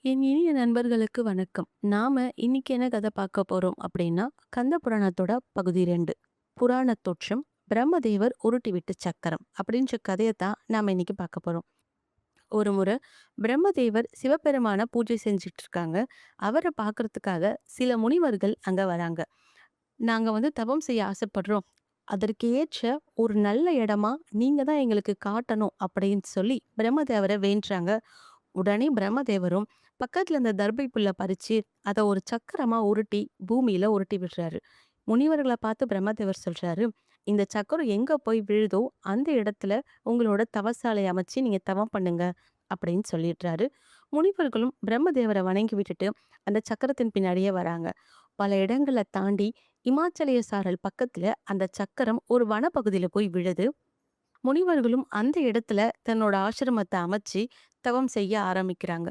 என் இனிய நண்பர்களுக்கு வணக்கம். நாம இன்னைக்கு என்ன கதை பார்க்க போறோம் அப்படின்னா, கந்த புராணத்தோட பகுதி 2. புராண தோற்றம், பிரம்மதேவர் உருட்டிவிட்டு சக்கரம் அப்படின்ற கதைய தான் நாம இன்னைக்கு பார்க்க போறோம். ஒரு முறை பிரம்மதேவர் சிவபெருமான பூஜை செஞ்சுட்டு இருக்காங்க. அவர பார்க்கறதுக்காக சில முனிவர்கள் அங்க வராங்க. நாங்க தவம் செய்ய ஆசைப்படுறோம். அதற்கு ஏற்ற ஒரு நல்ல இடமா நீங்க தான் எங்களுக்கு காட்டணும் அப்படின்னு சொல்லி பிரம்மதேவர வேண்டுறாங்க. உடனே பிரம்மதேவரும் பக்கத்துல அந்த தர்பை புல்ல பறிச்சு அத ஒரு சக்கரமா உருட்டி பூமியில உருட்டி விடுறாரு. முனிவர்களை பார்த்து பிரம்மதேவர் சொல்றாரு, இந்த சக்கரம் எங்க போய் விழுதோ அந்த இடத்துல உங்களோட தவசாலை அமைச்சு நீங்க தவம் பண்ணுங்க அப்படின்னு சொல்லிடுறாரு. முனிவர்களும் பிரம்மதேவரை வணங்கி விட்டுட்டு அந்த சக்கரத்தின் பின்னாடியே வராங்க. பல இடங்களை தாண்டி இமாச்சலிய சாரல் பக்கத்துல அந்த சக்கரம் ஒரு வனப்பகுதியில போய் விழுது. முனிவர்களும் அந்த இடத்துல தன்னோட ஆசிரமத்தை அமைச்சு தவம் செய்ய ஆரம்பிக்கிறாங்க.